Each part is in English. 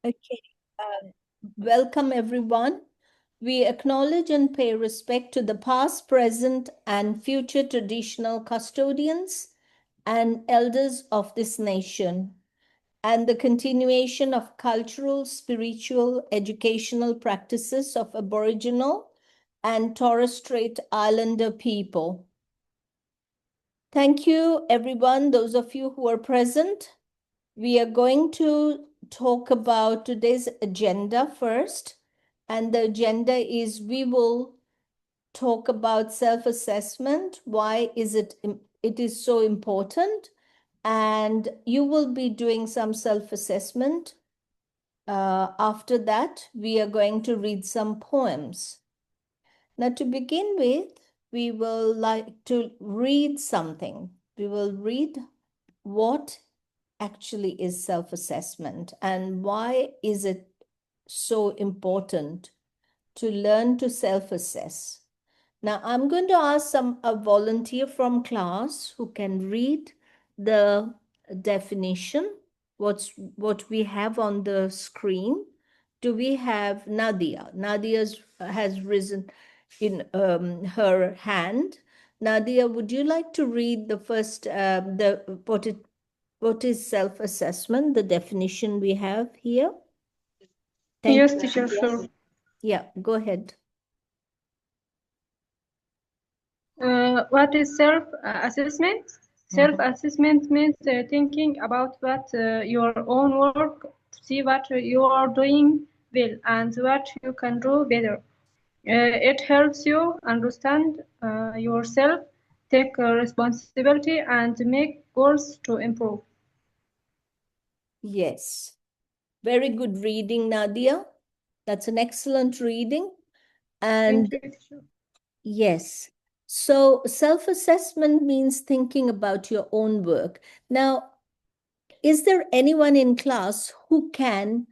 Okay, welcome everyone. We acknowledge and pay respect to the past, present, and future traditional custodians and elders of this nation, and the continuation of cultural, spiritual, educational practices of Aboriginal and Torres Strait Islander people. Thank you, everyone, those of you who are present. We are going to talk about today's agenda first. And the agenda is we will talk about self-assessment. Why is it is so important? And you will be doing some self-assessment. After that, we are going to read some poems. Now, to begin with, we will like to read something. We will read what actually is self-assessment and why is it so important to learn to self-assess. Now, I'm going to ask a volunteer from class who can read the definition, what we have on the screen. Do we have Nadia? Nadia has risen in her hand. Nadia, would you like to read the first, what is self-assessment, the definition we have here? Thank Yes, you. teacher, sure. Yeah, go ahead. What is self-assessment? Self-assessment means thinking about your own work, to see what you are doing well and what you can do better. It helps you understand yourself, take responsibility, and make goals to improve. Yes. Very good reading, Nadia. That's an excellent reading. And Thank you, teacher. yes, so self-assessment means thinking about your own work. Now, is there anyone in class who can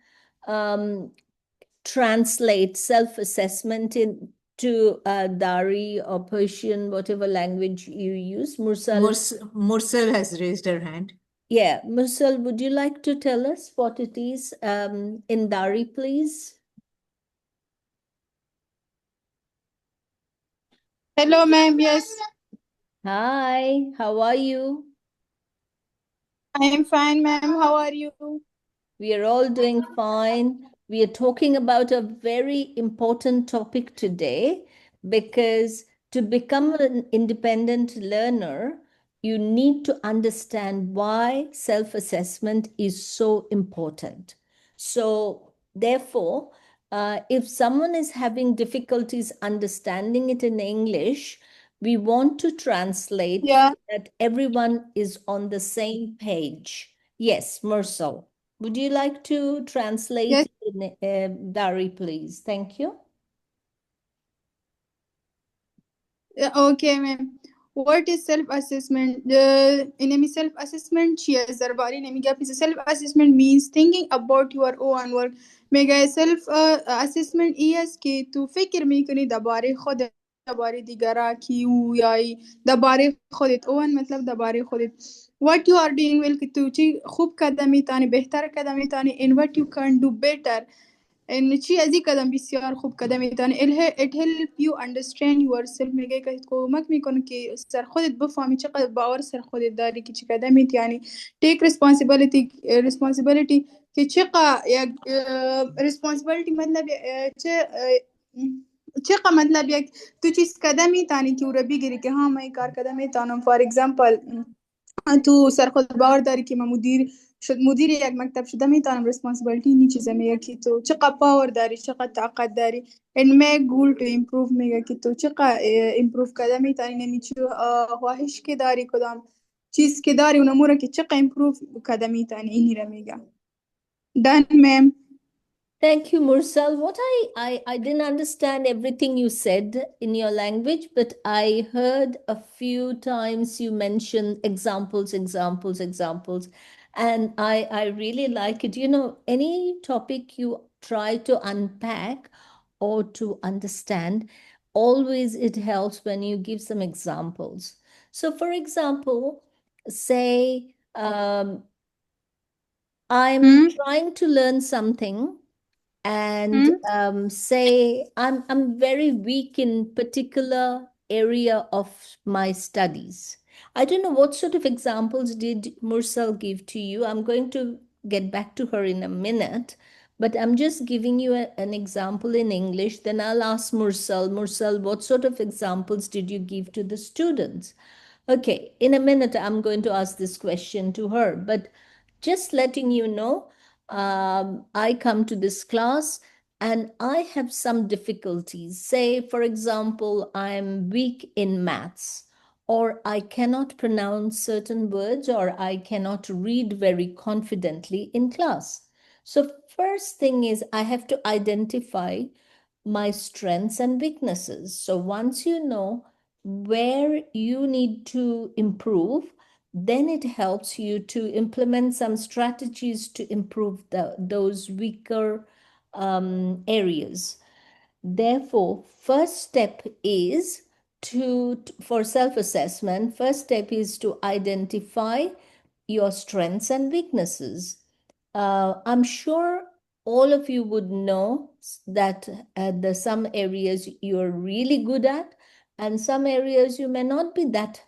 translate self-assessment into Dari or Persian, whatever language you use? Mursal has raised her hand. Yeah, Mursal, would you like to tell us what it is in Dari, please? Hello, ma'am. Yes, Hi, how are you? I am fine, ma'am. How are you? We are all doing fine. We are talking about a very important topic today because to become an independent learner, you need to understand why self-assessment is so important. So, therefore, if someone is having difficulties understanding it in English, we want to translate Yeah. that everyone is on the same page. Yes, Mursal. Would you like to translate Yes. in Dari, please? Thank you. Okay, ma'am. What is self-assessment? Enemy self-assessment, she has Zarbari Nemiga. Self-assessment means thinking about your own work. Mega self-assessment is कि तू फिक्र में कनी दबारे खुद दबारे दिगरा की याई दबारे खुद oven मतलब दबारे खुद what you are doing well कि तू ची खूब कदमी तानी बेहतर कदमी तानी in what you can do better ان شيء زي قدم بسیار خوب قدمی تانی it help you understand yourself میگه که کمک میکنه که سر خودت بفهمی چقدر باور سر خودت داری که چه قدمیت یعنی take responsibility که چقدر یک responsibility مطلب چقدر مطلب یک تو چیز قدمی تانی که او را بگیری که ها من کار قدمی تانم for example تو سر خود باور داری که من مدیر یک مکتب شده میتونم responsibility اینی چیزا میگه که تو چقدر پاور داری چقدر طاقت داری and make goal to improve میگه که تو چقدر improve کرده میتونی نمیچی خواهش که داری کدام چیز که داری اون امور که چقدر improve کرده میتونی اینی را میگه done ma'am. Thank you, Mursal. What I didn't understand everything you said in your language, but I heard a few times you mentioned examples. And I really like it. You know, any topic you try to unpack or to understand, always it helps when you give some examples. So, for example, say, I'm trying to learn something and say I'm very weak in particular area of my studies. I don't know what sort of examples did Mursal give to you. I'm going to get back to her in a minute, but I'm just giving you an example in English. Then I'll ask Mursal, what sort of examples did you give to the students? Okay, in a minute, I'm going to ask this question to her, but just letting you know, I come to this class and I have some difficulties. Say, for example, I'm weak in maths, or I cannot pronounce certain words, or I cannot read very confidently in class. So first thing is I have to identify my strengths and weaknesses. So once you know where you need to improve, then it helps you to implement some strategies to improve those weaker areas. Therefore, first step is for self-assessment, first step is to identify your strengths and weaknesses. I'm sure all of you would know that there's some areas you're really good at and some areas you may not be that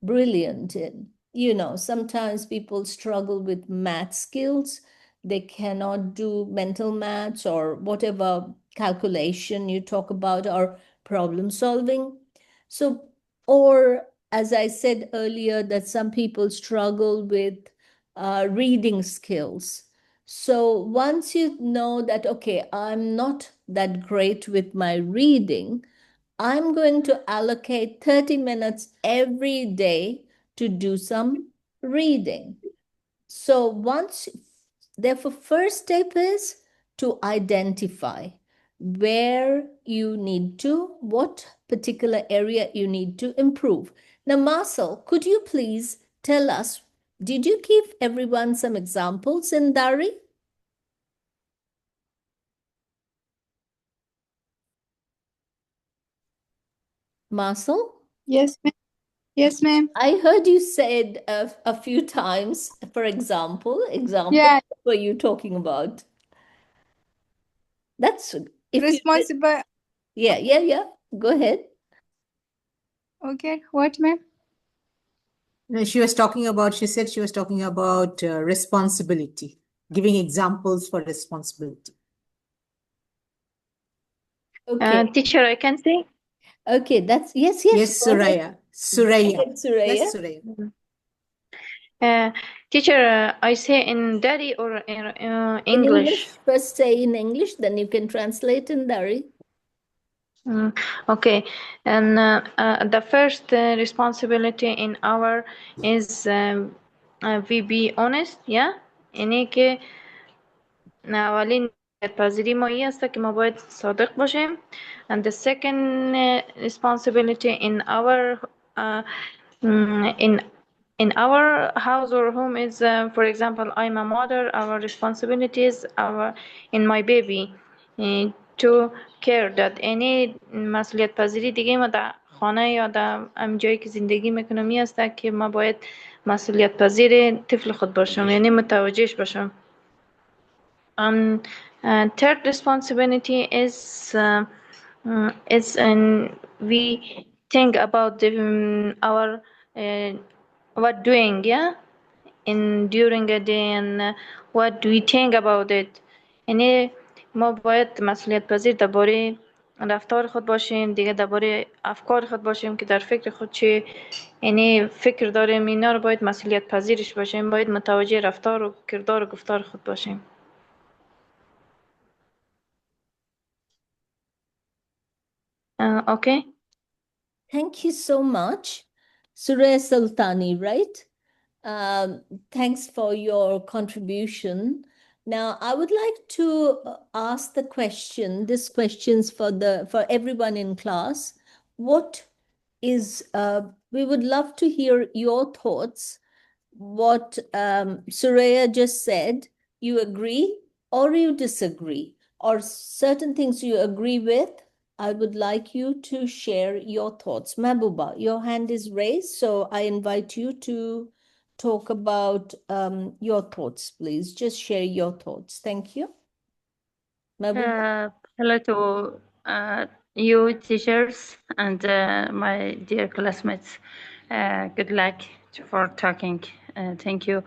brilliant in. You know, sometimes people struggle with math skills. They cannot do mental maths or whatever calculation you talk about or problem solving. So, or as I said earlier, that some people struggle with reading skills. So once you know that, okay, I'm not that great with my reading, I'm going to allocate 30 minutes every day to do some reading. So therefore, first step is to identify what particular area you need to improve. Now, Marcel, could you please tell us, did you give everyone some examples in Dari? Marcel? Yes, ma'am. Yes, ma'am. I heard you said a few times, for example, Yeah, what were you talking about? That's if you responsible. yeah. Go ahead. Okay, what, ma'am? No, she said she was talking about responsibility, giving examples for responsibility. Okay. Teacher, I can say? Okay, that's yes, Yes, go ahead. Suraya. Suraya. Ahead, Suraya. Yes, Suraya. Teacher, I say in Dari or in In English? First say in English, then you can translate in Dari. Okay, and the first responsibility in our is we be honest, yeah. اینه که اولین پذیری ما این است که ما باید صادق باشیم. And the second responsibility in our in our house or home is, for example, I'm a mother. Our responsibility is in my baby to care that any مسئولیت پذیری دیگه ما در خانه یا در جایی که زندگی میکنم این است که ما باید مسئولیت پذیر طفل خود باشم، یعنی متوجهش باشم. Third responsibility is we think about our what doing, yeah, in during a day, and what do we think about it. یعنی ما باید مسئولیت پذیر درباره رفتار خود باشیم، دیگه درباره افکار خود باشیم که در فکر خود چه یعنی فکر داریم، اینا رو باید مسئولیت پذیرش باشیم، باید متوجه رفتار و کردار و گفتار خود باشیم. Okay. Thank you so much. Suraya Sultani, right? Thanks for your contribution. Now, I would like to ask this question's for everyone in class. We would love to hear your thoughts. What Suraya just said, you agree or you disagree, or certain things you agree with. I would like you to share your thoughts. Mahbuba, your hand is raised, so I invite you to talk about your thoughts, please. Just share your thoughts. Thank you. Mahbooba? Hello to you teachers and my dear classmates. Good luck for talking. Thank you.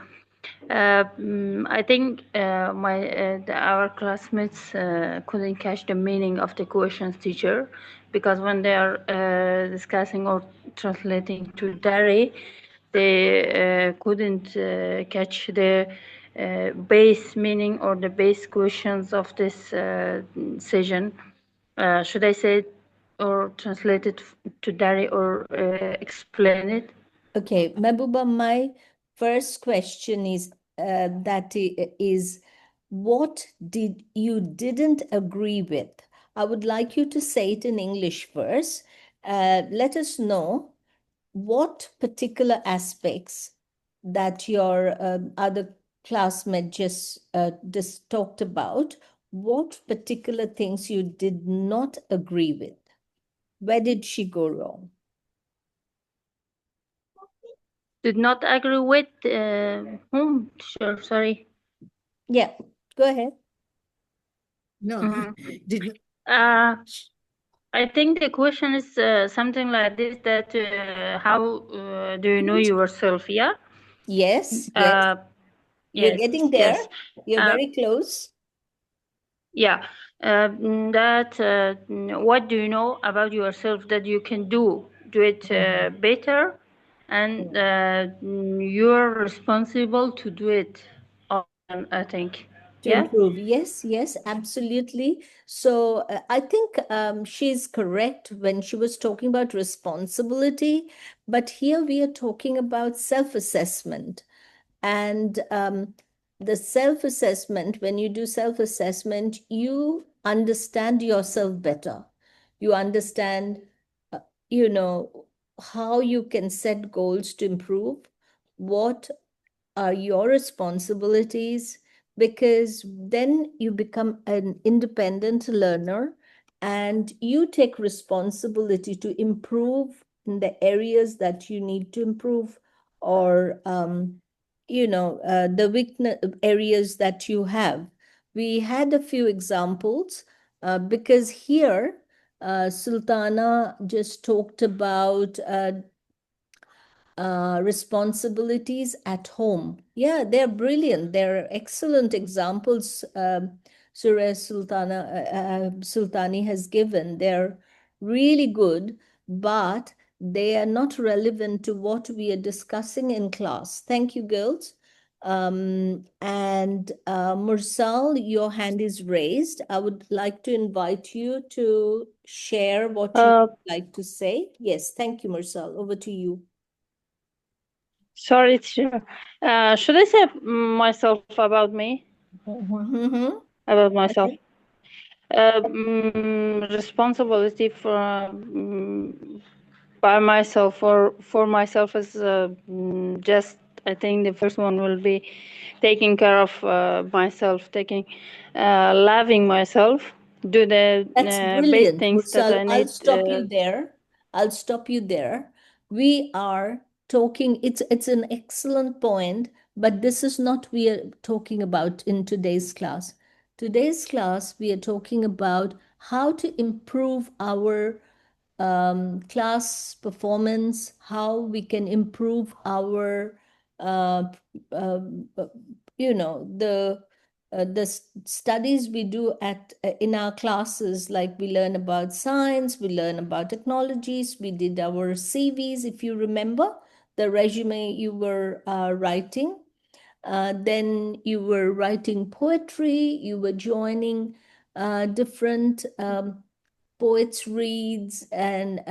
I think our classmates couldn't catch the meaning of the questions, teacher, because when they are discussing or translating to Dari, they couldn't catch the base meaning or the base questions of this session. Should I say it or translate it to Dari or explain it? Okay, Mahbooba, my first question is what did you didn't agree with? I would like you to say it in English first. Let us know what particular aspects that your other classmate just talked about, what particular things you did not agree with? Where did she go wrong? Did not agree with whom? Sure, sorry. Yeah, go ahead. No, did I think the question is something like this: that how do you know yourself? Yeah. Yes, yes. Uh, You're yes. getting there. Yes. You're very close. Yeah. That what do you know about yourself that you can do it better, and you're responsible to do it often, I think. To Yeah. improve. Yes, yes, absolutely. So I think she's correct when she was talking about responsibility, but here we are talking about self-assessment. And the self-assessment, when you do self-assessment, you understand yourself better. You understand, uh, you know, how you can set goals to improve, what are your responsibilities, because then you become an independent learner and you take responsibility to improve in the areas that you need to improve, or the weakness areas that you have. We had a few examples because here Sultana just talked about responsibilities at home. Yeah, they're brilliant. They're excellent examples. Surah Sultani has given. They're really good, but they are not relevant to what we are discussing in class. Thank you, girls. And Mursal, your hand is raised. I would like to invite you to share what you would like to say. Yes, thank you, Mursal. Over to you. Sorry, teacher. Should I say myself about me? About myself? Responsibility by myself or for myself is just, I think the first one will be taking care of myself, loving myself, do the That's basic brilliant, things that Mursal. I I'll need. stop you there. I'll stop you there. We are talking, it's an excellent point, but this is not we are talking about in today's class. Today's class, we are talking about how to improve our class performance, how we can improve our, uh, uh, the studies we do at in our classes, like we learn about science, we learn about technologies, we did our CVs, if you remember, the resume you were writing. Then you were writing poetry, you were joining different poets reads, and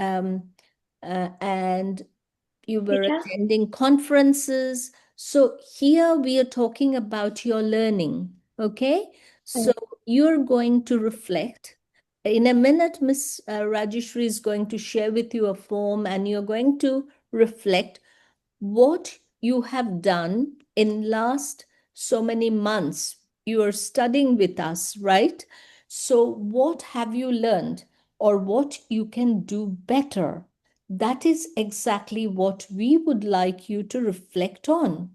you were attending conferences. So here we are talking about your learning, okay? So you're going to reflect. In a minute, Miss Rajeshri is going to share with you a form, and you're going to reflect what you have done in last so many months. You are studying with us, right? So what have you learned, or what you can do better? That is exactly what we would like you to reflect on.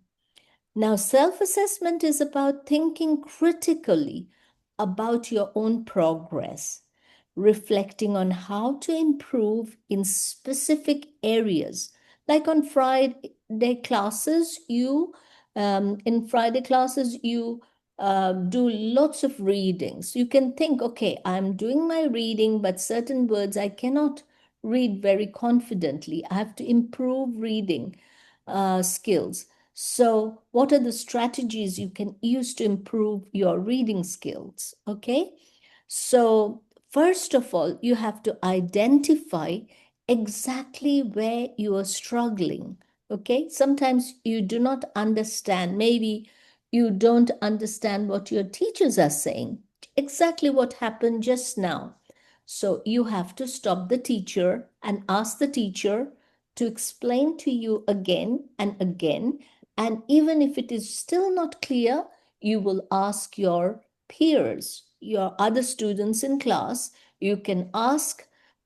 Now, self-assessment is about thinking critically about your own progress, reflecting on how to improve in specific areas. Like on Friday classes, you do lots of readings. You can think, okay, I'm doing my reading, but certain words I cannot read very confidently. I have to improve reading skills. So, what are the strategies you can use to improve your reading skills? Okay. So, first of all, you have to identify exactly where you are struggling. Okay. Sometimes you do not understand. Maybe you don't understand what your teachers are saying. Exactly what happened just now. So, you have to stop the teacher and ask the teacher to explain to you again and again. And even if it is still not clear, you will ask your peers, your other students in class. You can ask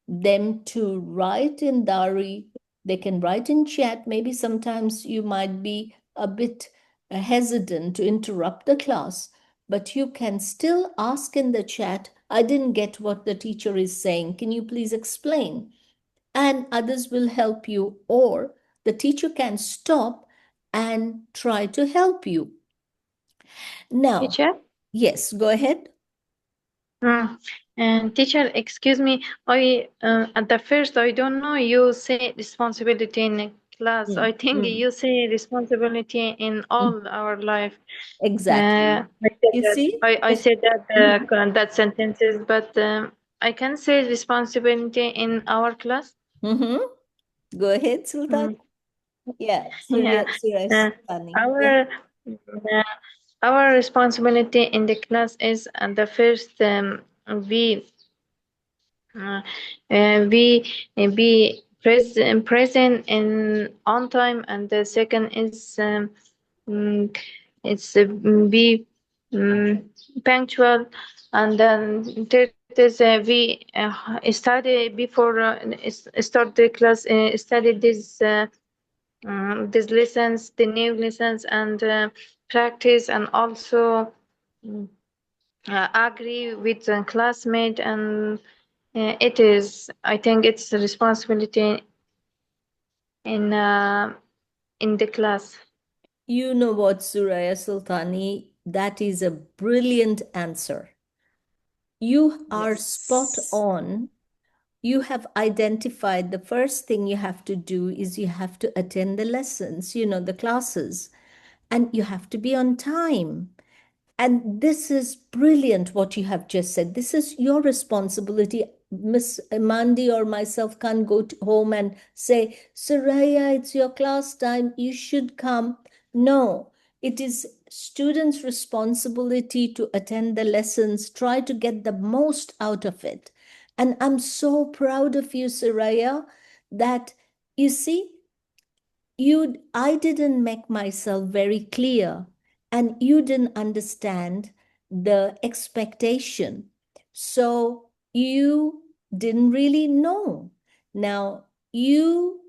them to write in diary. They can write in chat. Maybe sometimes you might be a bit hesitant to interrupt the class, but you can still ask in the chat, I didn't get what the teacher is saying. Can you please explain? And others will help you, or the teacher can stop and try to help you. Now, Teacher? yes, go ahead. And teacher, excuse me, I at the first I don't know you say responsibility in class. I think you say responsibility in all our life. Exactly. I said You that see? I Yes. said that that sentences, but I can say responsibility in our class. Mm-hmm. Go ahead, Sultan. Mm, Yeah, yeah, Surya uh, Sultani. Yeah. uh, our responsibility in the class is the first we Uh, be present in on time, and the second is mm, it's be punctual, and then third is we study before start the class, study these lessons, the new lessons, and practice, and also mm, agree with the classmate, and it is. I think it's a responsibility in uh, in the class. You know what, Suraya Sultani? That is a brilliant answer. You are spot Yes. on. You have identified the first thing you have to do is you have to attend the lessons, the classes, and you have to be on time. And this is brilliant what you have just said. This is your responsibility. Miss Mandi or myself can't go home and say, Soraya, it's your class time. You should come. No, it is students' responsibility to attend the lessons, try to get the most out of it. And I'm so proud of you, Soraya, that you see, I didn't make myself very clear, and you didn't understand the expectation, so you didn't really know. Now you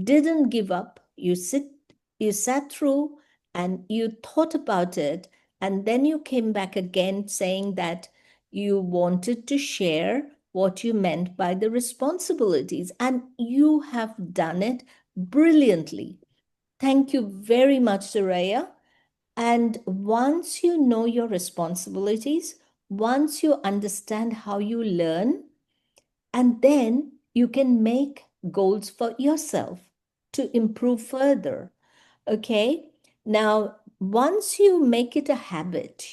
didn't give up. You sat through and you thought about it, and then you came back again saying that you wanted to share what you meant by the responsibilities, and you have done it brilliantly. Thank you very much, Soraya. And once you know your responsibilities, once you understand how you learn, and then you can make goals for yourself to improve further. Okay. Now, once you make it a habit,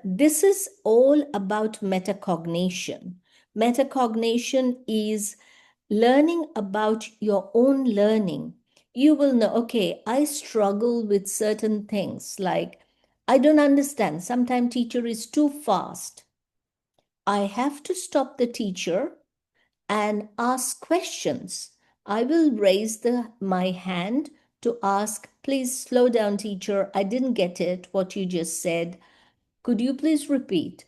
this is all about metacognition. Metacognition is learning about your own learning. You will know, okay, I struggle with certain things like I don't understand. Sometimes teacher is too fast. I have to stop the teacher and ask questions. I will raise my hand to ask, please slow down, teacher. I didn't get it, what you just said. Could you please repeat?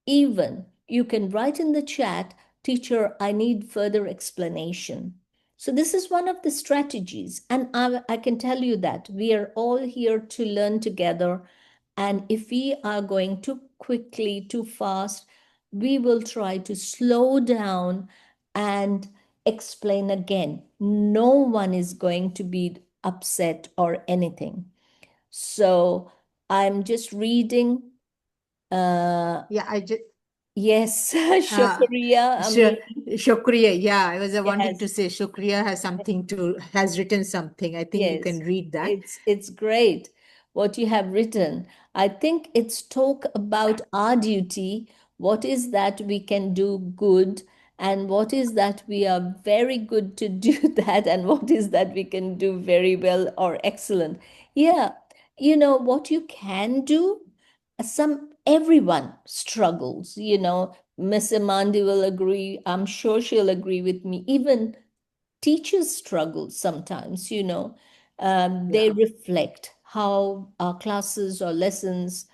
Even you can write in the chat, teacher, I need further explanation. So this is one of the strategies. And I can tell you that we are all here to learn together. And if we are going too quickly, too fast, we will try to slow down and explain again. No one is going to be upset or anything. So I'm just reading. Yeah, I just Yes, uh, Shukriya. Shukriya. Yeah, I was wanting to Yes, say Shukriya has written something. I think you yes, can read that. it's great what you have written. I think it's talk about our duty. What is that we can do good, and what is that we are very good to do that, and what is that we can do very well or excellent. Yeah, what you can do. Everyone struggles. Miss Amandi will agree. I'm sure she'll agree with me. Even teachers struggle sometimes. They Yeah. reflect how our classes or lessons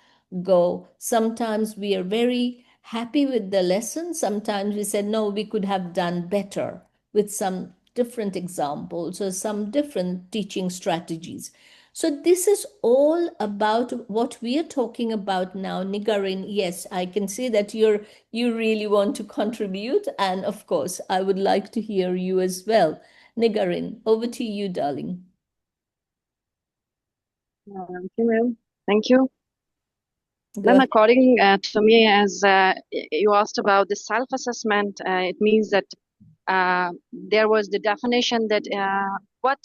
go. Sometimes we are very happy with the lesson. Sometimes we said, no, we could have done better with some different examples or some different teaching strategies. So this is all about what we are talking about now. Nigarin, yes, I can see that you really want to contribute. And of course, I would like to hear you as well. Nigarin, over to you, darling. Okay, ma'am. Thank you. Go Ma'am, ahead. according to me, as you asked about the self-assessment, it means that there was the definition that what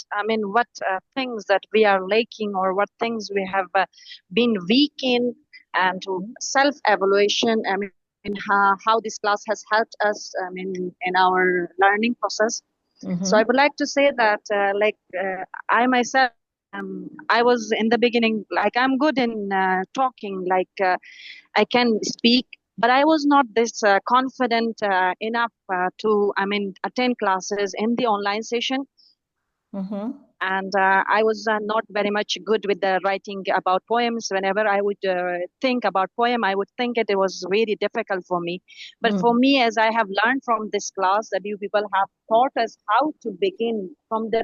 things that we are lacking or what things we have been weak in, and to self-evaluation. I mean, how this class has helped us. I mean, in our learning process. So I would like to say that, I myself, I was in the beginning, like I'm good in talking, I can speak, but I was not this confident enough to, attend classes in the online session. Mm-hmm. And I was not very much good with the writing about poems. Whenever I would think about poem, I would think it was really difficult for me. But for me, as I have learned from this class, that you people have taught us how to begin from the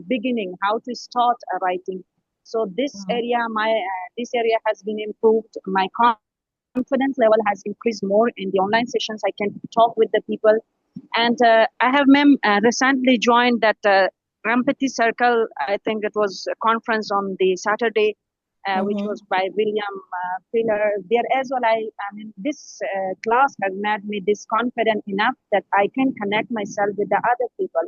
beginning, how to start writing. So this area has been improved. My confidence level has increased more in the online sessions. I can talk with the people. And I have recently joined that empathy circle. I think it was a conference on the Saturday, which was by William Taylor. There as well, this class has made me this confident enough that I can connect myself with the other people.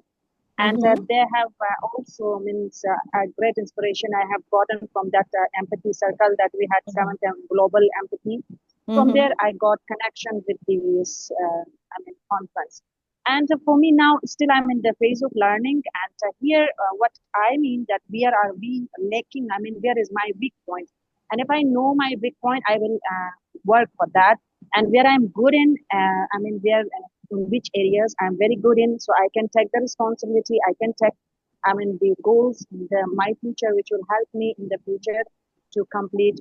And they have also means a great inspiration I have gotten from that empathy circle that we had, seventh global empathy. From there, I got connection with this conference. And for me now, still I'm in the phase of learning. And here, what I mean that we lacking. I mean, where is my weak point? And if I know my weak point, I will work for that. And where I'm good in, in which areas I'm very good in, so I can take the responsibility. I can take, the goals, my future, which will help me in the future to complete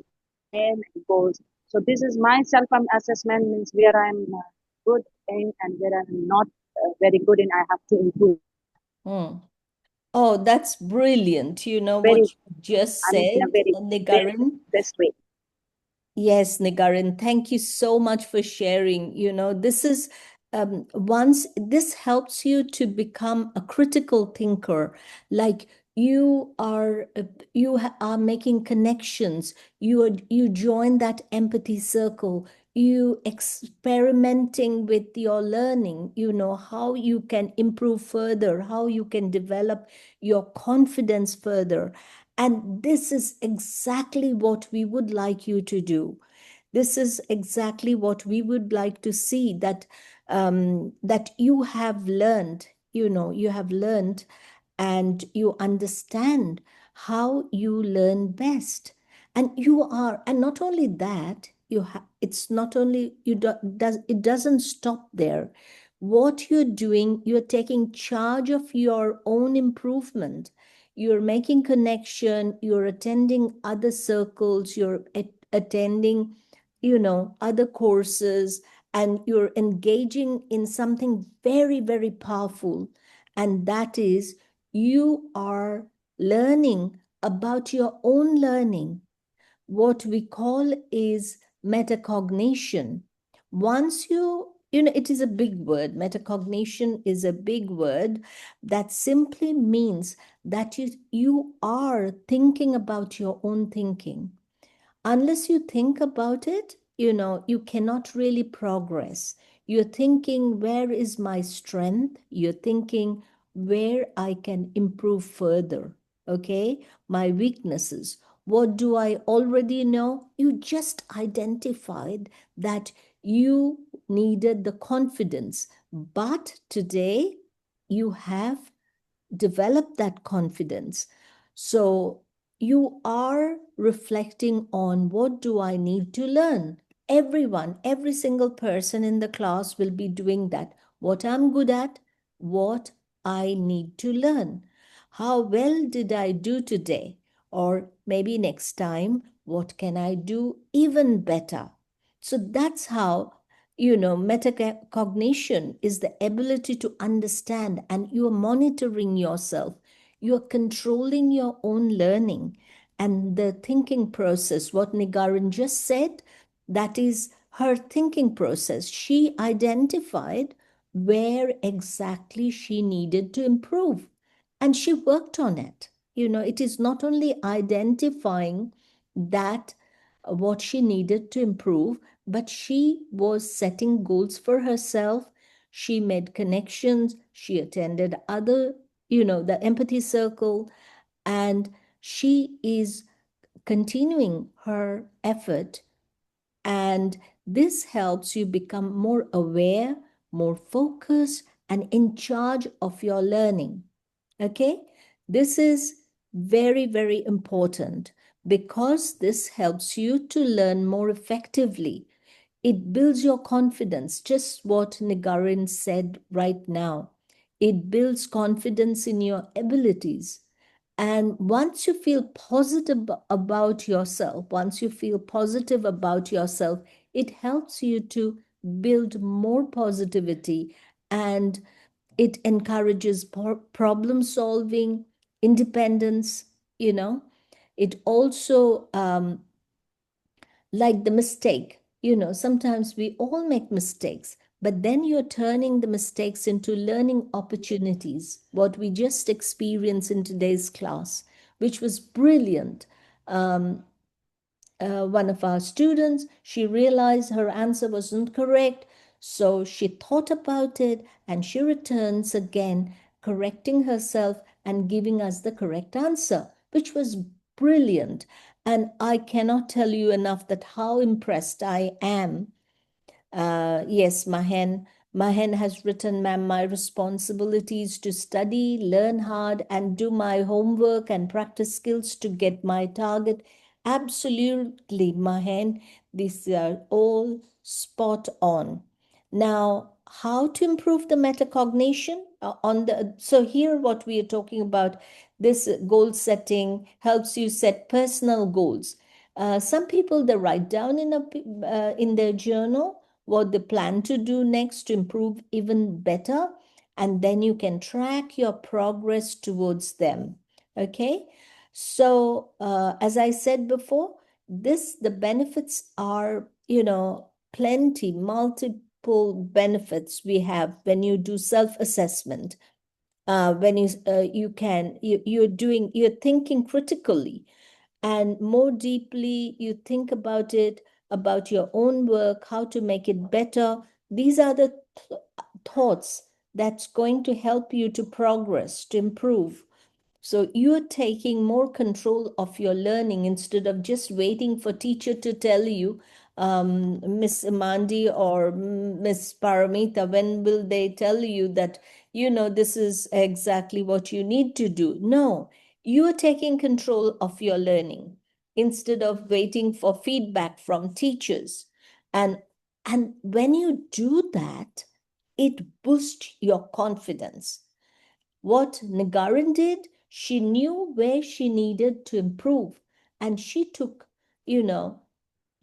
my goals. So this is my self-assessment, means where I'm good in and where I'm not very good in. I have to improve. Oh, that's brilliant. What Very, you just in a said, very Nigarin. best way. Yes, Nigarin, thank you so much for sharing. This is once this helps you to become a critical thinker, like you are making connections. You join that empathy circle. You experimenting with your learning. How you can improve further, how you can develop your confidence further. And this is exactly what we would like you to do. This is exactly what we would like to see, that you have learned, you have learned and you understand how you learn best. And not only that, it's not only, it doesn't stop there. What you're doing, you're taking charge of your own improvement. You're making connection, you're attending other circles, you're attending, other courses, and you're engaging in something very, very powerful. And that is, you are learning about your own learning. What we call is metacognition. Once it is a big word. Metacognition is a big word that simply means that you are thinking about your own thinking. Unless you think about it, you cannot really progress. You're thinking, where is my strength? You're thinking where I can improve further. Okay, my weaknesses. What do I already know? You just identified that you needed the confidence, but today you have developed that confidence. So you are reflecting on, what do I need to learn? Everyone, every single person in the class will be doing that. What I'm good at, what I need to learn. How well did I do today? Or maybe next time, what can I do even better? So that's how, metacognition is the ability to understand, and you're monitoring yourself. You're controlling your own learning and the thinking process. What Nigaran just said, that is her thinking process. She identified where exactly she needed to improve, and she worked on it. It is not only identifying that what she needed to improve, but she was setting goals for herself. She made connections. She attended the empathy circle, and she is continuing her effort. And this helps you become more aware, more focused, and in charge of your learning. Okay? This is very, very important because this helps you to learn more effectively. It builds your confidence, just what Nigarin said right now. It builds confidence in your abilities. And once you feel positive about yourself, it helps you to build more positivity, and it encourages problem solving, independence. It also, like the mistake, sometimes we all make mistakes, but then you're turning the mistakes into learning opportunities, what we just experienced in today's class, which was brilliant. One of our students, she realized her answer wasn't correct. So she thought about it and she returns again, correcting herself and giving us the correct answer, which was brilliant. And I cannot tell you enough that how impressed I am. Yes, Mahen has written, ma'am, my responsibility is to study, learn hard, and do my homework and practice skills to get my target. Absolutely, Mahen, these are all spot on. Now, how to improve the metacognition? So here what we are talking about, this goal setting helps you set personal goals. Some people, they write down in their journal what they plan to do next to improve even better, and then you can track your progress towards them. Okay, so as I said before, the benefits are, plenty, multiple benefits we have when you do self-assessment. When you're thinking critically, and more deeply you think about it, about your own work, how to make it better. These are the thoughts that's going to help you to progress, to improve. So you're taking more control of your learning instead of just waiting for teacher to tell you, Miss Amandi or Miss Paramita, when will they tell you that, this is exactly what you need to do? No, you are taking control of your learning instead of waiting for feedback from teachers. And when you do that, it boosts your confidence. What Nagarin did, she knew where she needed to improve, and she took,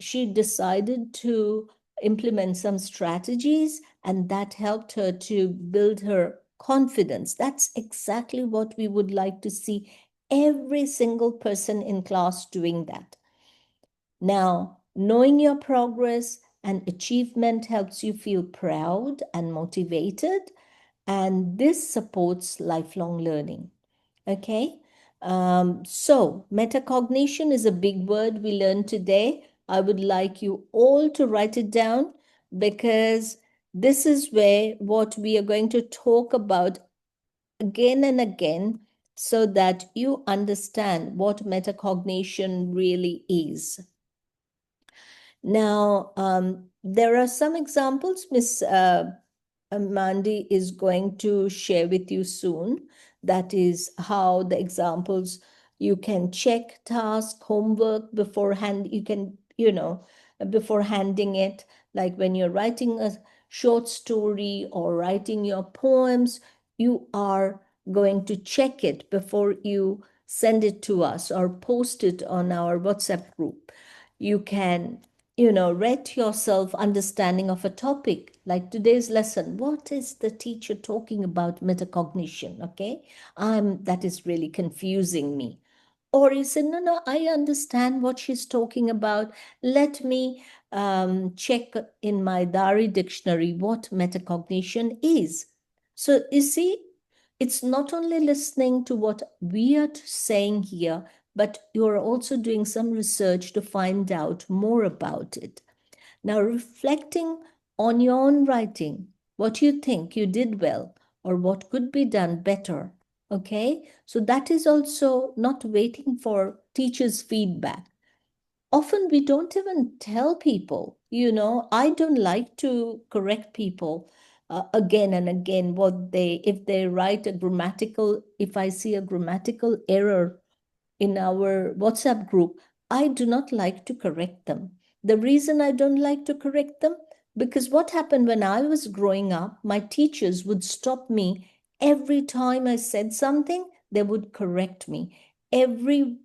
she decided to, implement some strategies, and that helped her to build her confidence. That's exactly what we would like to see every single person in class doing that. Now, knowing your progress and achievement helps you feel proud and motivated, and this supports lifelong learning. Okay, so metacognition is a big word we learned today. I would like you all to write it down, because this is where what we are going to talk about again and again, so that you understand what metacognition really is. Now, there are some examples Miss Mandy is going to share with you soon. That is how the examples, you can check task, homework beforehand. You can, before handing it, like when you're writing a short story or writing your poems, you are going to check it before you send it to us or post it on our WhatsApp group. You can rate yourself understanding of a topic, like today's lesson. What is the teacher talking about metacognition? Okay, that is really confusing me. Or you say, no, I understand what she's talking about. Let me check in my Dari dictionary what metacognition is. So you see, it's not only listening to what we are saying here, but you're also doing some research to find out more about it. Now, reflecting on your own writing, what you think you did well or what could be done better. Okay, so that is also not waiting for teachers' feedback. Often we don't even tell people, I don't like to correct people again and again if they write if I see a grammatical error in our WhatsApp group, I do not like to correct them. The reason I don't like to correct them, because what happened when I was growing up, my teachers would stop me every time I said something, they would correct me. Every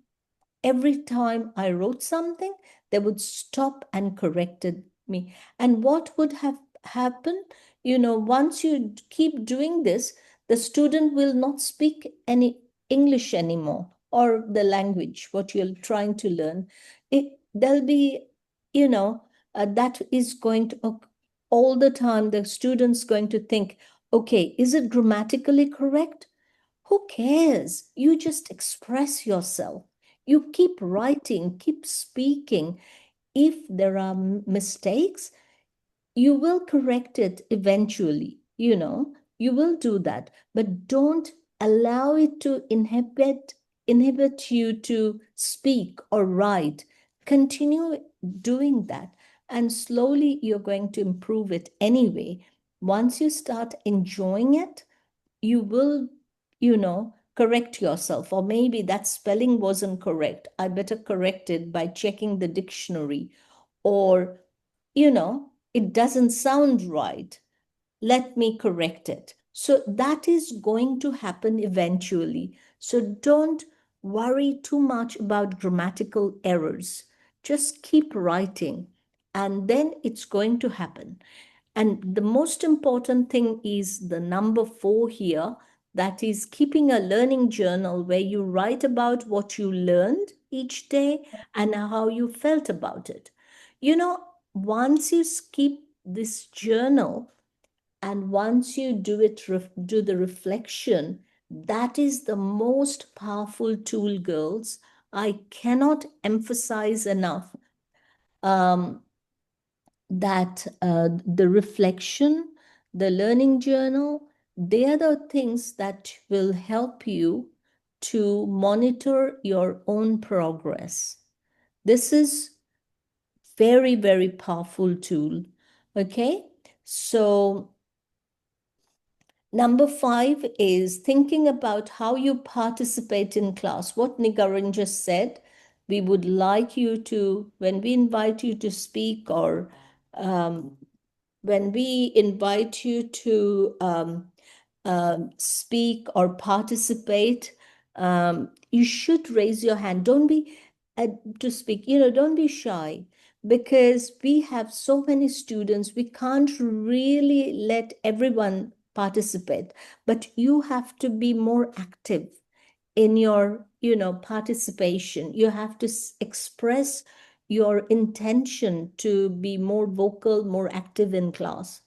time I wrote something, they would stop and corrected me. And what would have happened? Once you keep doing this, the student will not speak any English anymore, or the language, what you're trying to learn. There'll be, that is going to, all the time, the student's going to think, okay, is it grammatically correct? Who cares? You just express yourself. You keep writing, keep speaking. If there are mistakes, you will correct it eventually. You will do that, but don't allow it to inhibit you to speak or write. Continue doing that, and slowly you're going to improve it anyway. Once you start enjoying it, you will, correct yourself. Or maybe that spelling wasn't correct. I better correct it by checking the dictionary. Or, it doesn't sound right. Let me correct it. So that is going to happen eventually. So don't worry too much about grammatical errors. Just keep writing, and then it's going to happen. And the most important thing is the number 4 here, that is keeping a learning journal where you write about what you learned each day and how you felt about it. Once you keep this journal and once you do the reflection, that is the most powerful tool, girls. I cannot emphasize enough that the reflection, the learning journal, they are the things that will help you to monitor your own progress. This is very, very powerful tool. Okay, so number 5 is thinking about how you participate in class. What Nigaran just said, we would like you to, when we invite you to speak or when we invite you to speak or participate, you should raise your hand. Don't be to speak, don't be shy, because we have so many students, we can't really let everyone participate, but you have to be more active in your, participation. You have to express your intention to be more vocal, more active in class.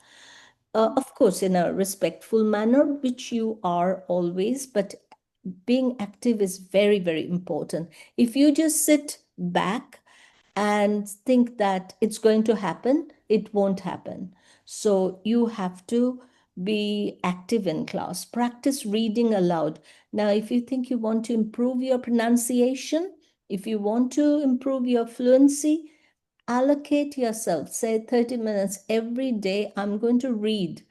Of course, in a respectful manner, which you are always, but being active is very, very important. If you just sit back and think that it's going to happen, it won't happen. So you have to be active in class. Practice reading aloud. Now, if you think you want to improve your pronunciation, if you want to improve your fluency, allocate yourself, say 30 minutes every day. I'm going to read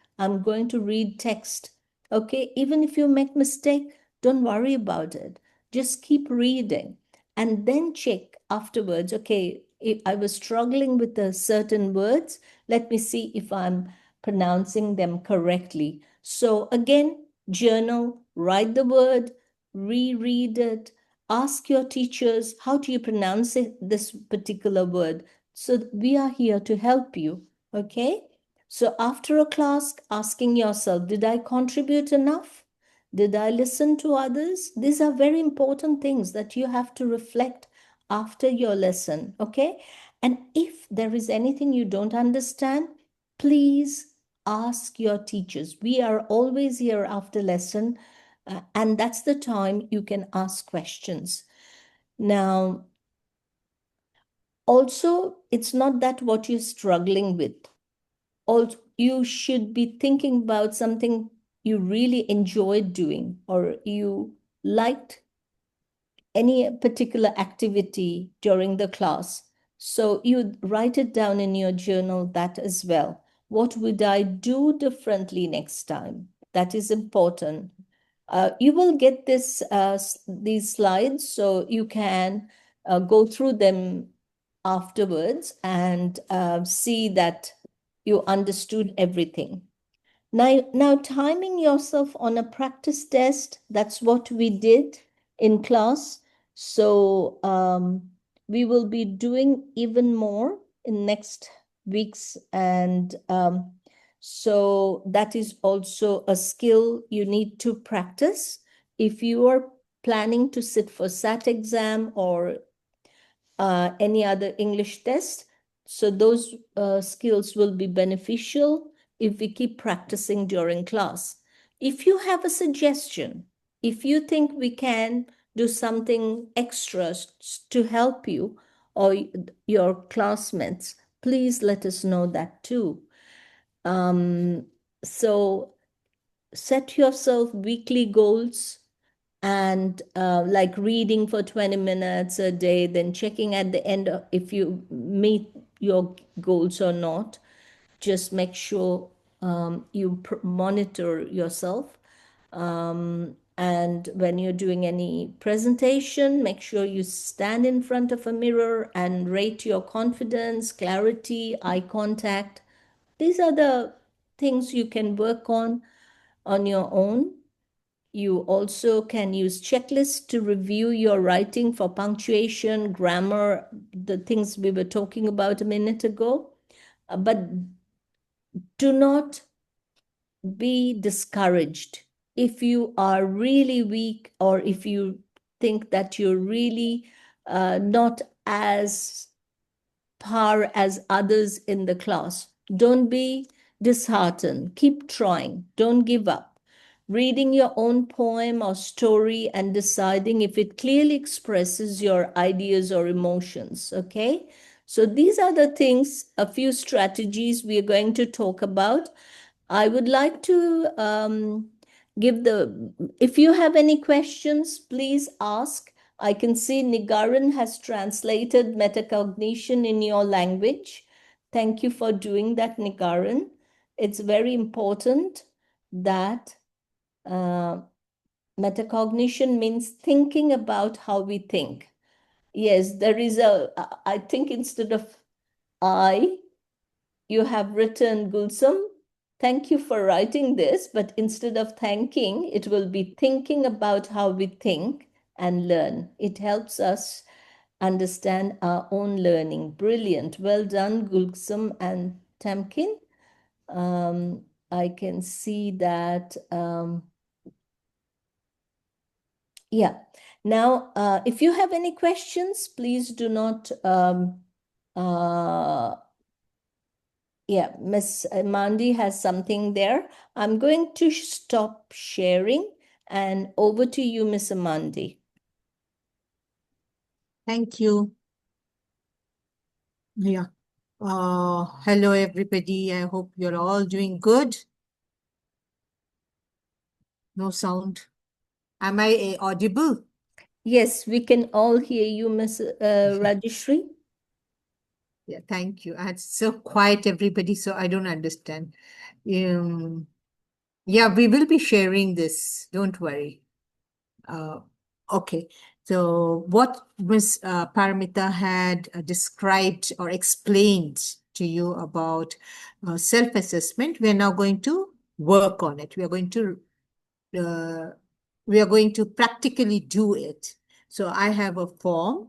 text. Okay, even if you make mistake, don't worry about it. Just keep reading and then check afterwards. Okay, if I was struggling with the certain words, let me see if I'm pronouncing them correctly. So again, journal, write the word, reread it, ask your teachers, how do you pronounce this particular word? So we are here to help you, okay? So after a class, asking yourself, did I contribute enough? Did I listen to others? These are very important things that you have to reflect after your lesson, okay? And if there is anything you don't understand, please ask your teachers. We are always here after lesson, and that's the time you can ask questions. Now, also, it's not that what you're struggling with. Also, you should be thinking about something you really enjoyed doing or you liked any particular activity during the class. So you write it down in your journal, that as well. What would I do differently next time? That is important. You will get these slides, so you can go through them afterwards and see that you understood everything. Now, timing yourself on a practice test, that's what we did in class. So we will be doing even more in next weeks. And so that is also a skill you need to practice. If you are planning to sit for SAT exam or any other English test, so those skills will be beneficial if we keep practicing during class. If you have a suggestion, if you think we can do something extra to help you or your classmates, please let us know that too. So set yourself weekly goals and like reading for 20 minutes a day, then checking at the end if you meet your goals or not. Just make sure you monitor yourself. And when you're doing any presentation, make sure you stand in front of a mirror and rate your confidence, clarity, eye contact. These are the things you can work on your own. You also can use checklists to review your writing for punctuation, grammar, the things we were talking about a minute ago. But do not be discouraged. If you are really weak or if you think that you're really not as par as others in the class, don't be disheartened. Keep trying. Don't give up. Reading your own poem or story and deciding if it clearly expresses your ideas or emotions, okay? So these are the things, a few strategies we are going to talk about. I would like to if you have any questions, please ask. I can see Nigaran has translated metacognition in your language. Thank you for doing that, Nigaran. It's very important that metacognition means thinking about how we think. Yes, there is I think instead of I, you have written Gulsum. Thank you for writing this, but instead of thanking, it will be thinking about how we think and learn. It helps us understand our own learning. Brilliant. Well done, Gulsum and Tamkin. I can see that. Yeah. Now, if you have any questions, please do not. Yeah, Miss Mandi has something there. I'm going to stop sharing and over to you, Miss Mandi. Thank you. Yeah. Hello, everybody. I hope you're all doing good. No sound. Am I audible? Yes, we can all hear you, Miss Rajeshri. Yeah, thank you. And it's so quiet, everybody, so I don't understand. Yeah, we will be sharing this. Don't worry. Okay. So what Ms. Paramita had described or explained to you about self-assessment, we are now going to work on it. We are going to practically do it. So I have a form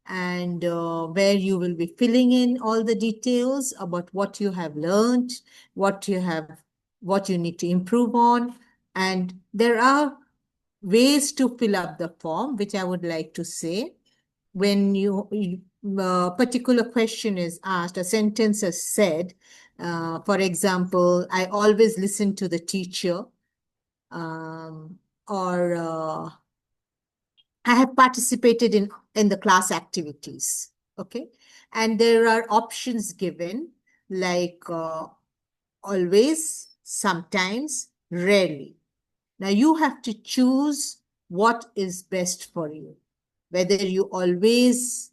and where you will be filling in all the details about what you have learned, what you need to improve on. And there are ways to fill up the form, which I would like to say. When a particular question is asked, a sentence is said, for example, I always listen to the teacher, or I have participated in the class activities. Okay. And there are options given like always, sometimes, rarely. Now you have to choose what is best for you, whether you always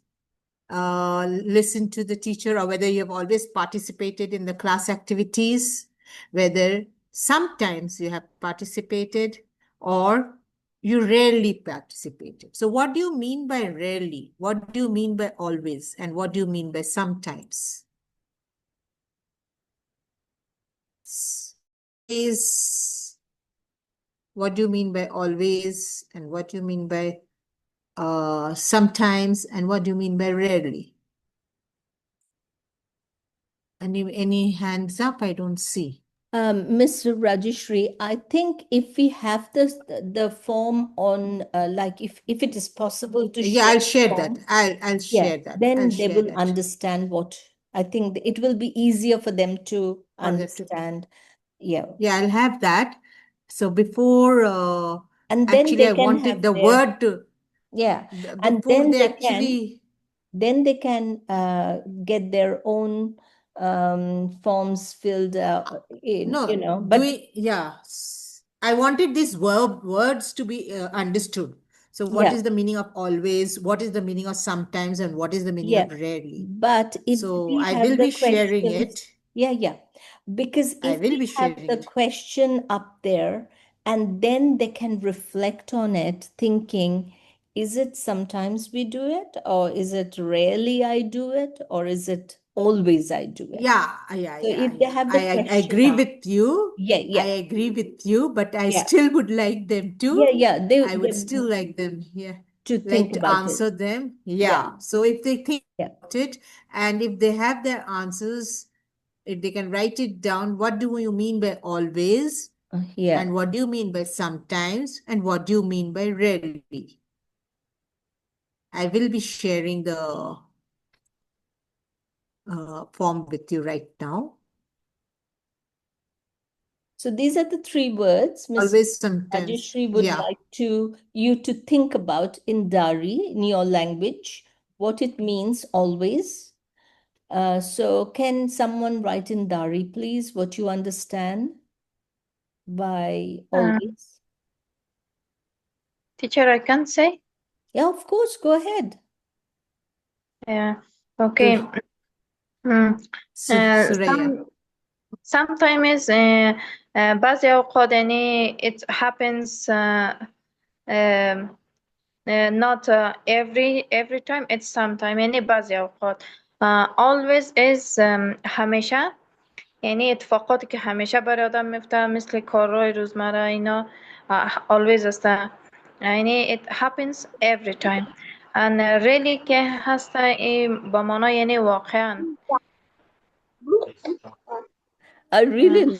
listen to the teacher or whether you have always participated in the class activities, whether sometimes you have participated or you rarely participated. So what do you mean by rarely? What do you mean by always? And what do you mean by sometimes? What do you mean by always? And what do you mean by sometimes? And what do you mean by rarely? Any hands up? I don't see. Mr. Rajeshri, I think if we have the form on, like if it is possible to Yeah, share I'll share the that. form, I'll yeah, share that. then I'll they share will that. understand what, I think it will be easier for them to For them to- understand. Yeah. Yeah, I'll have that. So before, And then actually, they I can wanted have the their, word to, yeah, and before then they they actually, can get their own forms filled out, no, you know, but yeah. I wanted these words to be understood. So what yeah, is the meaning of always? What is the meaning of sometimes? And what is the meaning yeah. of rarely? But if So we I have will the be sharing questions, it. yeah, because I if will we be have sharing the it. question up there and then they can reflect on it, thinking, is it sometimes we do it, or is it rarely I do it, or is it always I do it? Yeah. So if they have the I question agree up, with you. yeah, I agree with you, but I yeah, still would like them to. yeah, I would still like them, to like think to about it. answer them. Yeah. Yeah. So if they think Yeah. about it and if they have their answers, if they can write it down, what do you mean by always? Yeah. And what do you mean by sometimes? And what do you mean by rarely? I will be sharing the form with you right now. So these are the three words Ms. Always, sometimes. Rajeshri would like you to think about in Dari, in your language, what it means always. So can someone write in Dari, please, what you understand by always? Teacher, I can say? Yeah, of course, go ahead. Yeah. Okay. Suraya. Sometimes بعضی اوقات یعنی it happens not every time, it's sometime یعنی بعضی اوقات always is همیشه یعنی اتفاقاتی که همیشه برای آدم میفته مثل کارهای روزمره اینا always است یعنی it happens every time and really که هست این با معنای یعنی واقعا. I really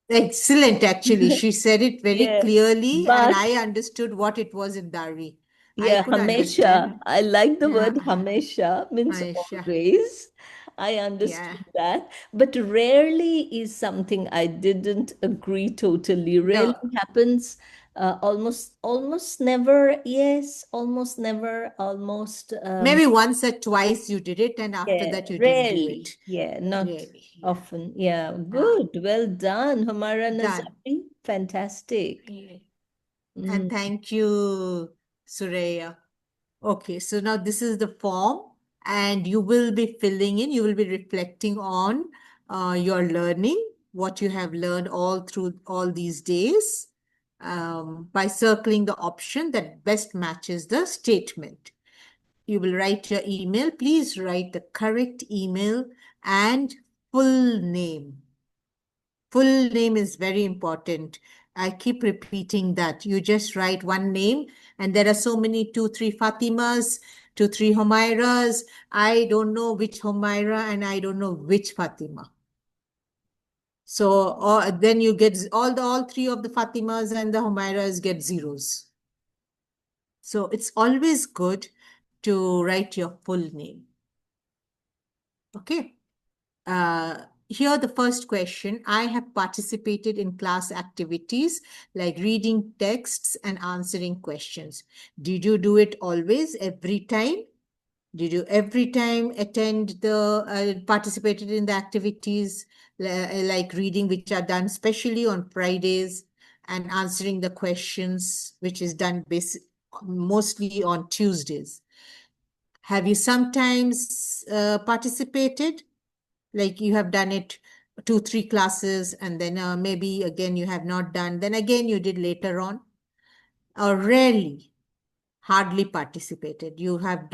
Excellent, actually. She said it very yeah, clearly, and but I understood what it was in Dari. I yeah, could Hamesha. understand. I like the word Yeah, Hamesha, means Aisha. always. I Yeah. understood that, but rarely is something I didn't agree totally. Rarely No, happens. Almost never. Yes, almost never. Almost. maybe once or twice you did it, and after Yeah, that you didn't do rarely. it. Yeah, not Really. Yeah. often. Yeah, Ah, good. Well done, Humara done. Nazari. Fantastic. Yeah. Mm. And thank you, Suraya. Okay, so now this is the form, and you will be filling in, you will be reflecting on your learning, what you have learned all through all these days, by circling the option that best matches the statement. You will write your email. Please write the correct email and full name. Full name is very important. I keep repeating that. You just write one name, and there are so many 2, 3 Fatimas, 2, 3 Homairas. I don't know which Homaira and I don't know which Fatima. So then you get all 3 of the Fatimas and the Homairas get zeros. So it's always good to write your full name. Okay. Here, the first question. I have participated in class activities like reading texts and answering questions. Did you do it always, every time? Did you every time attend participated in the activities like reading, which are done specially on Fridays, and answering the questions, which is done mostly on Tuesdays? Have you sometimes participated? Like you have done it 2, 3 classes, and then maybe again you have not done, then again you did later on, or rarely, hardly participated. You have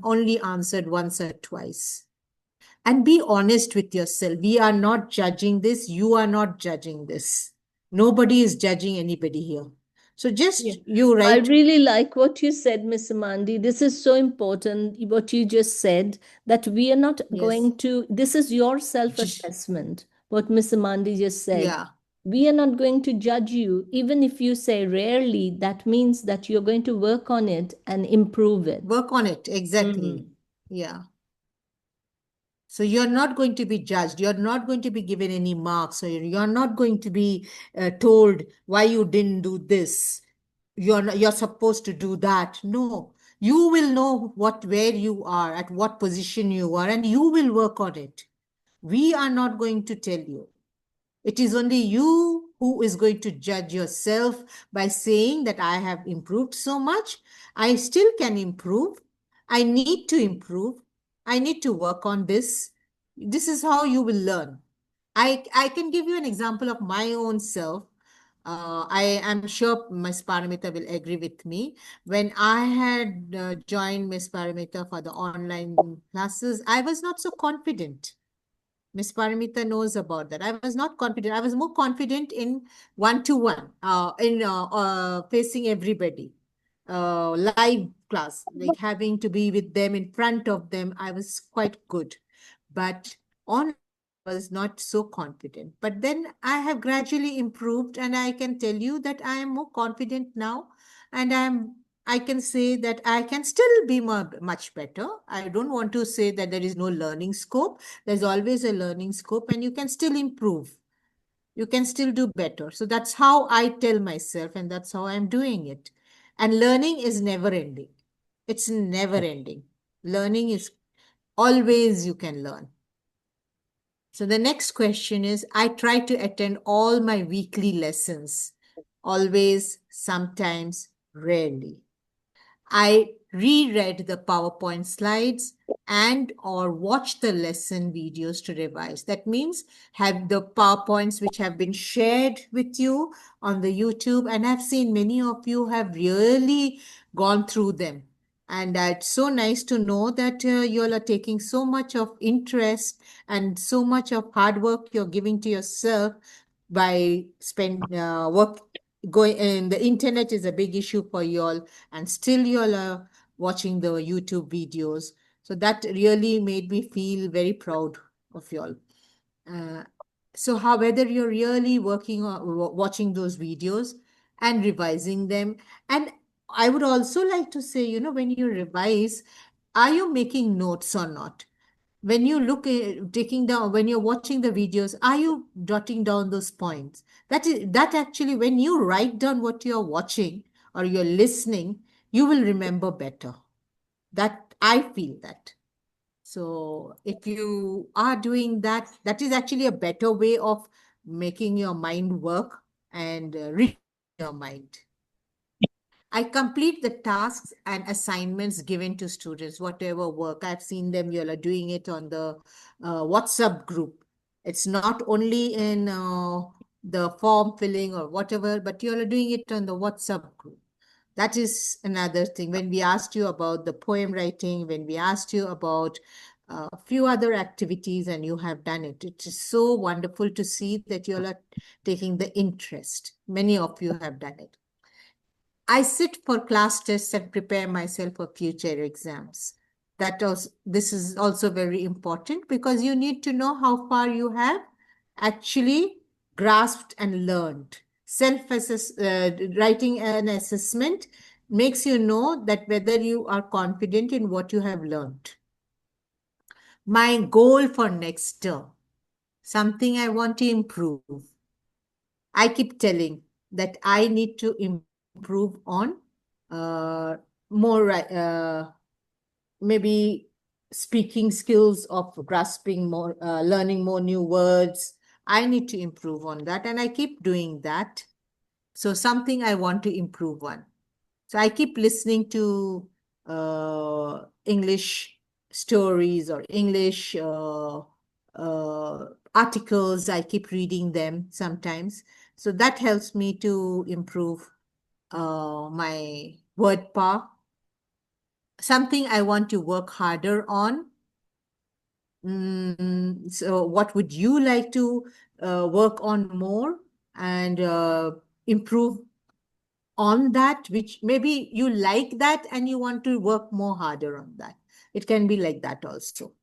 only answered once or twice. And be honest with yourself. We are not judging this. You are not judging this. Nobody is judging anybody here. So just you I write. really like what you said, Miss Amandi. This is so important, what you just said, that we are not Yes. going to, this is your self-assessment, what Miss Amandi just said. Yeah. We are not going to judge you. Even if you say rarely, that means that you're going to work on it and improve it. Work on it. Exactly. Yeah. So you're not going to be judged. You're not going to be given any marks, or you're not going to be told why you didn't do this. You're supposed to do that. No, you will know where you are, at what position you are, and you will work on it. We are not going to tell you. It is only you who is going to judge yourself by saying that I have improved so much. I still can improve. I need to improve. I need to work on this. This is how you will learn. I can give you an example of my own self. I am sure Ms. Paramita will agree with me. When I had joined Ms. Paramita for the online classes, I was not so confident. Ms. Paramita knows about that. I was not confident. I was more confident in one-to-one, in facing everybody, live class, like having to be with them, in front of them. I was quite good. But on was not so confident. But then I have gradually improved, and I can tell you that I am more confident now, and I can say that I can still be much better. I don't want to say that there is no learning scope. There's always a learning scope, and you can still improve. You can still do better. So that's how I tell myself, and that's how I'm doing it. And learning is never ending. It's never ending. Learning is always, you can learn. So the next question is, I try to attend all my weekly lessons. Always, sometimes, rarely. I reread the PowerPoint slides and or watch the lesson videos to revise. That means have the PowerPoints which have been shared with you on the YouTube, and I've seen many of you have really gone through them. And it's so nice to know that you all are taking so much of interest and so much of hard work you're giving to yourself by work going. And the internet is a big issue for you all, and still you all are watching the YouTube videos. So that really made me feel very proud of y'all. So whether you're really working on watching those videos and revising them, and I would also like to say, when you revise, are you making notes or not? When you look at taking down, when you're watching the videos, are you jotting down those points? That actually, when you write down what you're watching or you're listening, you will remember better. That I feel that. So if you are doing that, that is actually a better way of making your mind work and reading your mind. I complete the tasks and assignments given to students, whatever work. I've seen them, you all are doing it on the WhatsApp group. It's not only in the form filling or whatever, but you all are doing it on the WhatsApp group. That is another thing. When we asked you about the poem writing, when we asked you about a few other activities and you have done it, it is so wonderful to see that you all are taking the interest. Many of you have done it. I sit for class tests and prepare myself for future exams. This is also very important because you need to know how far you have actually grasped and learned. Writing an assessment makes you know that whether you are confident in what you have learned. My goal for next term, something I want to improve. I keep telling that I need to improve on more maybe speaking skills of grasping more, learning more new words. I need to improve on that, and I keep doing that. So something I want to improve on. So I keep listening to English stories or English articles. I keep reading them sometimes. So that helps me to improve my word power. Something I want to work harder on. So what would you like to work on more and improve on that, which maybe you like that and you want to work more harder on that. It can be like that also.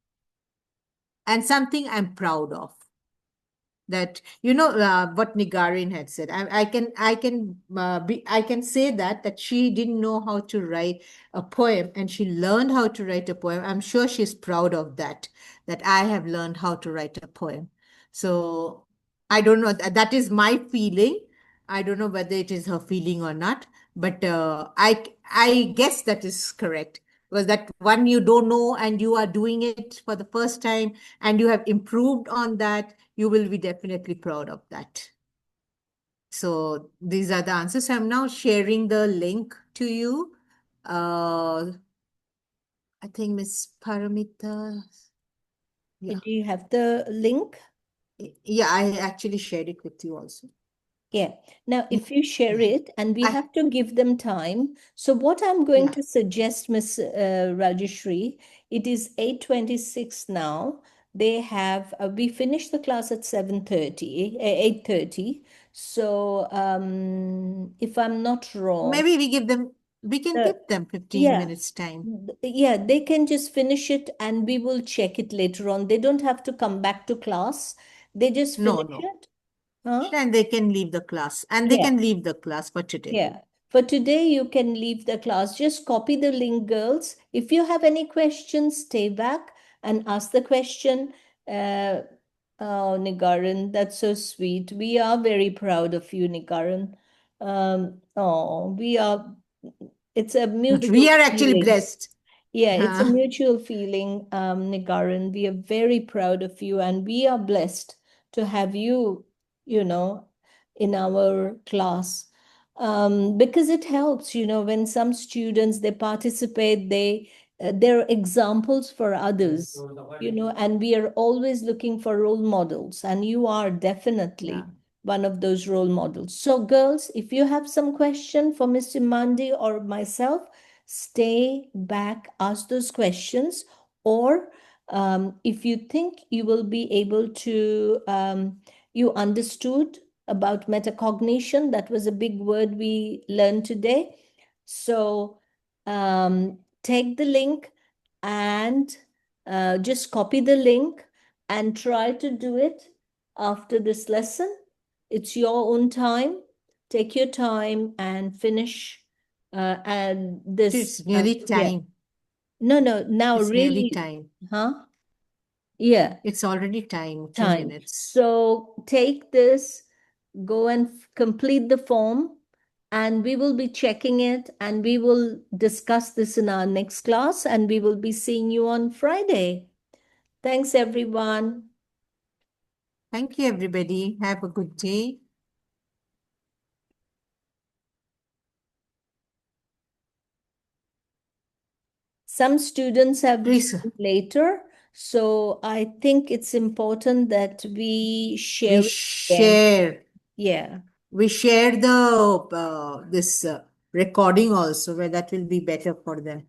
And something I'm proud of. That what Nigarin had said. I can say that she didn't know how to write a poem and she learned how to write a poem. I'm sure she's proud of that I have learned how to write a poem. So I don't know, that is my feeling. I don't know whether it is her feeling or not, but I guess that is correct. Because that one you don't know and you are doing it for the first time and you have improved on that, you will be definitely proud of that. So these are the answers. I'm now sharing the link to you. I think Miss Paramita. Yeah. Do you have the link? Yeah, I actually shared it with you also. Yeah. Now, if you share it, and we have to give them time. So what I'm going to suggest, Miss Rajeshri, it is 8:26 now. They have, we finished the class at 7:30, 8:30. So if I'm not wrong. Maybe we can give them 15 minutes time. Yeah, they can just finish it and we will check it later on. They don't have to come back to class. They just finish it. Huh? And they can leave the class. And they can leave the class for today. Yeah. For today, you can leave the class. Just copy the link, girls. If you have any questions, stay back and ask the question. Oh, Nigaran, that's so sweet. We are very proud of you, Nigaran. It's a mutual We are actually feeling. blessed. Yeah, it's a mutual feeling, Nigaran. We are very proud of you and we are blessed to have you, in our class. Because it helps, when some students, they participate, they're examples for others, and we are always looking for role models, and you are definitely one of those role models. So girls, if you have some question for Mr. Mandi or myself, stay back, ask those questions, or if you think you will be able to, you understood about metacognition, that was a big word we learned today. So take the link and just copy the link and try to do it after this lesson. It's your own time. Take your time and finish and this. It's nearly Yeah. time. No, now It's nearly really. time. Huh? Yeah. It's already time, 2 Time. minutes. So take this, go and complete the form, and we will be checking it, and we will discuss this in our next class, and we will be seeing you on Friday. Thanks, everyone. Thank you, everybody. Have a good day. Some students have Please. joined later, so I think it's important that we share. We share. Yeah. We share the this recording also, where that will be better for them.